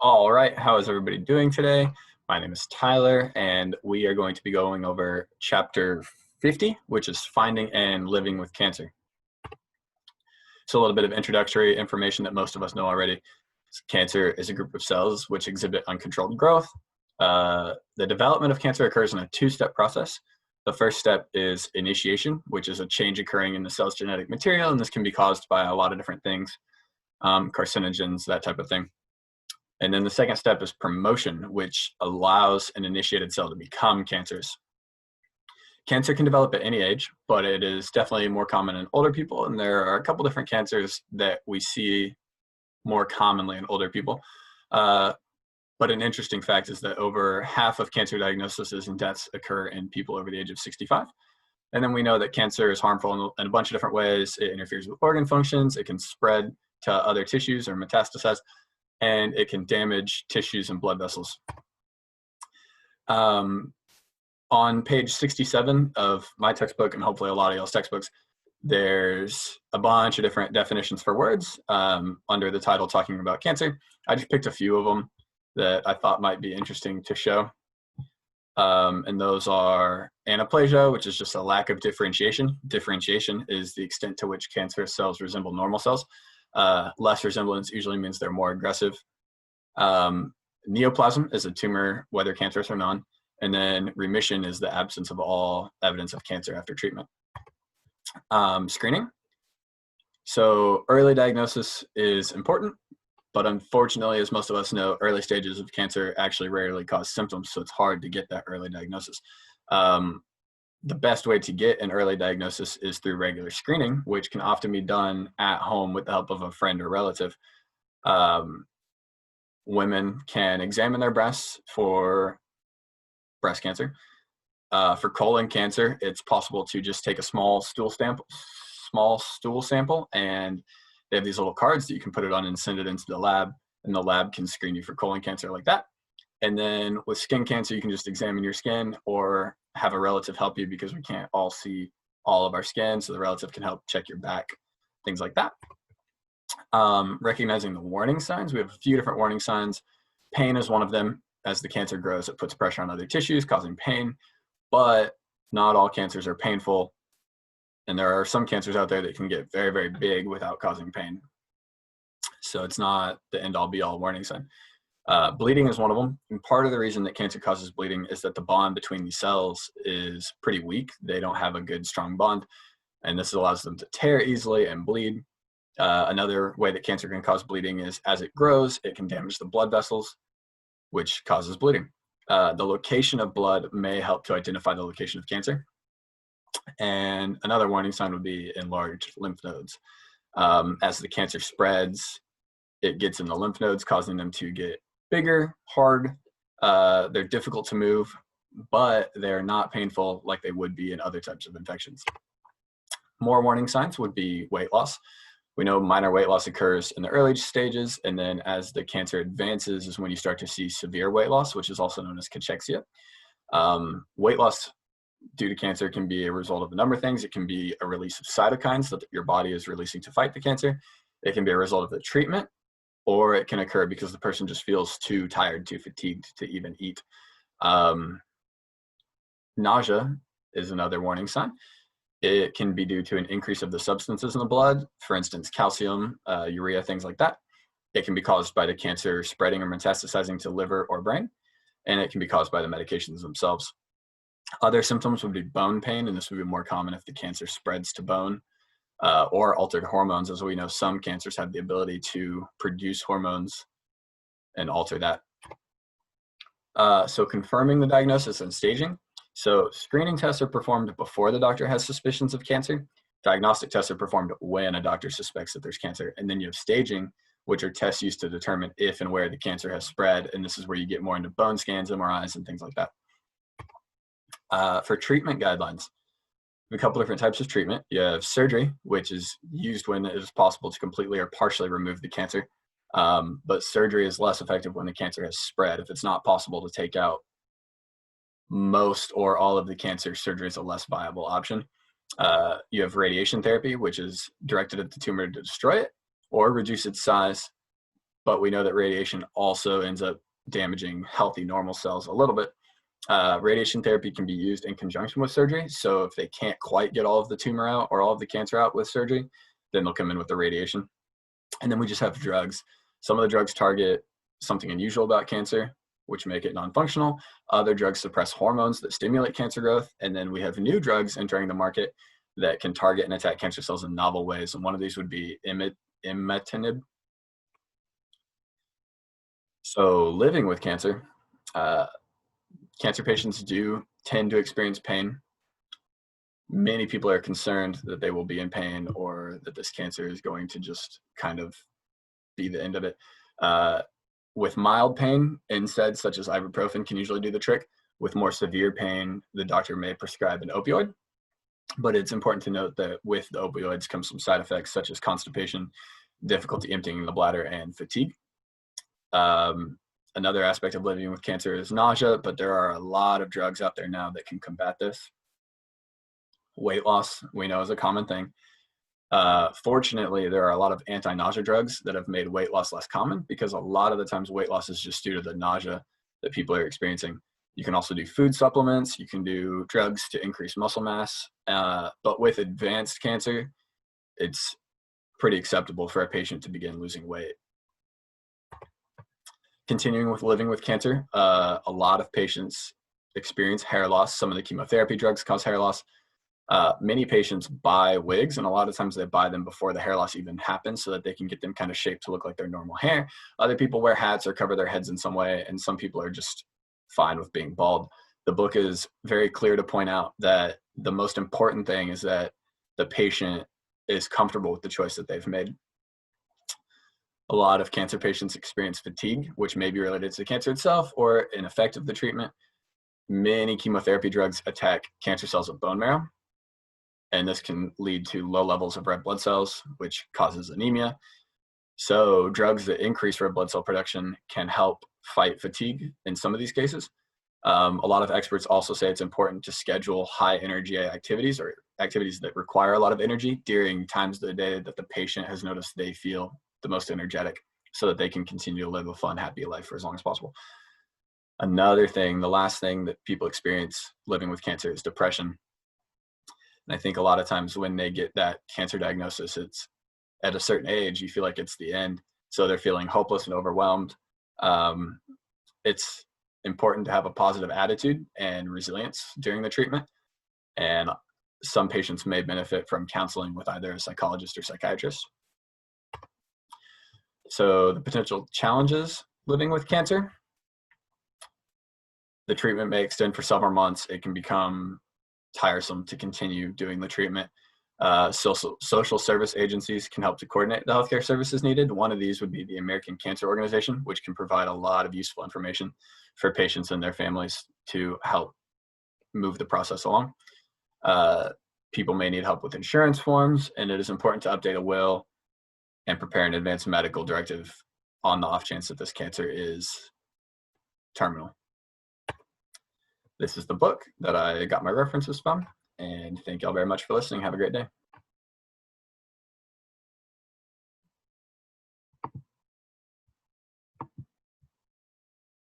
All right, how is everybody doing today? My name is Tyler, and we are going to be going over chapter 50, which is Finding and Living with Cancer. So a little bit of introductory information that most of us know already. Cancer is a group of cells which exhibit uncontrolled growth. The development of cancer occurs in a two-step process. The first step is initiation, which is a change occurring in the cell's genetic material, and this can be caused by a lot of different things, carcinogens, that type of thing. And then the second step is promotion, which allows an initiated cell to become cancerous. Cancer can develop at any age, but it is definitely more common in older people. And there are a couple different cancers that we see more commonly in older people. But an interesting fact is that over half of cancer diagnoses and deaths occur in people over the age of 65. And then we know that cancer is harmful in a bunch of different ways. It interferes with organ functions. It can spread to other tissues or metastasize, and it can damage tissues and blood vessels. On page 67 of my textbook, and hopefully a lot of y'all's textbooks, there's a bunch of different definitions for words under the title talking about cancer. I just picked a few of them that I thought might be interesting to show. And those are anaplasia, which is just a lack of differentiation. Differentiation is the extent to which cancerous cells resemble normal cells. Less resemblance usually means they're more aggressive. Neoplasm is a tumor, whether cancerous or non. And then remission is the absence of all evidence of cancer after treatment. Screening. So early diagnosis is important, but unfortunately, as most of us know, early stages of cancer actually rarely cause symptoms, so it's hard to get that early diagnosis. The best way to get an early diagnosis is through regular screening, which can often be done at home with the help of a friend or relative. Women can examine their breasts for breast cancer. For colon cancer, it's possible to just take a small stool sample, and they have these little cards that you can put it on and send it into the lab, and the lab can screen you for colon cancer like that. And then with skin cancer, you can just examine your skin or have a relative help you, because we can't all see all of our skin, so the relative can help check your back, things like that. Recognizing the warning signs. We have a few different warning signs. Pain is one of them. As the cancer grows, it puts pressure on other tissues, causing pain, but not all cancers are painful. And there are some cancers out there that can get very, very big without causing pain. So it's not the end all be all warning sign. Bleeding is one of them. And part of the reason that cancer causes bleeding is that the bond between these cells is pretty weak. They don't have a good, strong bond. And this allows them to tear easily and bleed. Another way that cancer can cause bleeding is as it grows, it can damage the blood vessels, which causes bleeding. The location of blood may help to identify the location of cancer. And another warning sign would be enlarged lymph nodes. As the cancer spreads, it gets in the lymph nodes, causing them to get bigger, hard. They're difficult to move, but they're not painful like they would be in other types of infections. More warning signs would be weight loss. We know minor weight loss occurs in the early stages, and then as the cancer advances is when you start to see severe weight loss, which is also known as cachexia. Weight loss due to cancer can be a result of a number of things. It can be a release of cytokines that your body is releasing to fight the cancer. It can be a result of the treatment, or it can occur because the person just feels too tired, too fatigued to even eat. Nausea is another warning sign. It can be due to an increase of the substances in the blood, for instance, calcium, urea, things like that. It can be caused by the cancer spreading or metastasizing to liver or brain, and it can be caused by the medications themselves. Other symptoms would be bone pain, and this would be more common if the cancer spreads to bone, or altered hormones. As we know, some cancers have the ability to produce hormones and alter that. So confirming the diagnosis and staging. So screening tests are performed before the doctor has suspicions of cancer. Diagnostic tests are performed when a doctor suspects that there's cancer. And then you have staging, which are tests used to determine if and where the cancer has spread. And this is where you get more into bone scans, MRIs, and things like that. For treatment guidelines, a couple different types of treatment. You have surgery, which is used when it is possible to completely or partially remove the cancer. But surgery is less effective when the cancer has spread. If it's not possible to take out most or all of the cancer, surgery is a less viable option. You have radiation therapy, which is directed at the tumor to destroy it or reduce its size. but we know that radiation also ends up damaging healthy normal cells a little bit. Radiation therapy can be used in conjunction with surgery. So if they can't quite get all of the tumor out or all of the cancer out with surgery, then they'll come in with the radiation. And then we just have drugs. Some of the drugs target something unusual about cancer, which make it non-functional. Other drugs suppress hormones that stimulate cancer growth. And then we have new drugs entering the market that can target and attack cancer cells in novel ways. And one of these would be imatinib. So living with cancer, cancer patients do tend to experience pain. Many people are concerned that they will be in pain or that this cancer is going to just kind of be the end of it. With mild pain, NSAIDs such as ibuprofen can usually do the trick. With more severe pain, the doctor may prescribe an opioid. But it's important to note that with the opioids comes some side effects such as constipation, difficulty emptying the bladder, and fatigue. Another aspect of living with cancer is nausea, but there are a lot of drugs out there now that can combat this. Weight loss, we know, is a common thing. Fortunately, there are a lot of anti-nausea drugs that have made weight loss less common because a lot of the times weight loss is just due to the nausea that people are experiencing. You can also do food supplements. You can do drugs to increase muscle mass. But with advanced cancer, it's pretty acceptable for a patient to begin losing weight. Continuing with living with cancer, a lot of patients experience hair loss. Some of the chemotherapy drugs cause hair loss. Many patients buy wigs, and a lot of times they buy them before the hair loss even happens so that they can get them kind of shaped to look like their normal hair. Other people wear hats or cover their heads in some way, and some people are just fine with being bald. The book is very clear to point out that the most important thing is that the patient is comfortable with the choice that they've made. A lot of cancer patients experience fatigue, which may be related to the cancer itself or an effect of the treatment. Many chemotherapy drugs attack cancer cells of bone marrow, and this can lead to low levels of red blood cells, which causes anemia. So drugs that increase red blood cell production can help fight fatigue in some of these cases. A lot of experts also say it's important to schedule high energy activities or activities that require a lot of energy during times of the day that the patient has noticed they feel the most energetic so that they can continue to live a fun, happy life for as long as possible. Another thing, the last thing that people experience living with cancer is depression. And I think a lot of times when they get that cancer diagnosis, it's at a certain age, you feel like it's the end. So they're feeling hopeless and overwhelmed. It's important to have a positive attitude and resilience during the treatment. And some patients may benefit from counseling with either a psychologist or psychiatrist. So the potential challenges living with cancer. The treatment may extend for several months. It can become tiresome to continue doing the treatment. Social service agencies can help to coordinate the healthcare services needed. One of these would be the American Cancer Organization, which can provide a lot of useful information for patients and their families to help move the process along. People may need help with insurance forms, and it is important to update a will and prepare an advance medical directive on the off chance that this cancer is terminal. This is the book that I got my references from, and thank y'all very much for listening. Have a great day.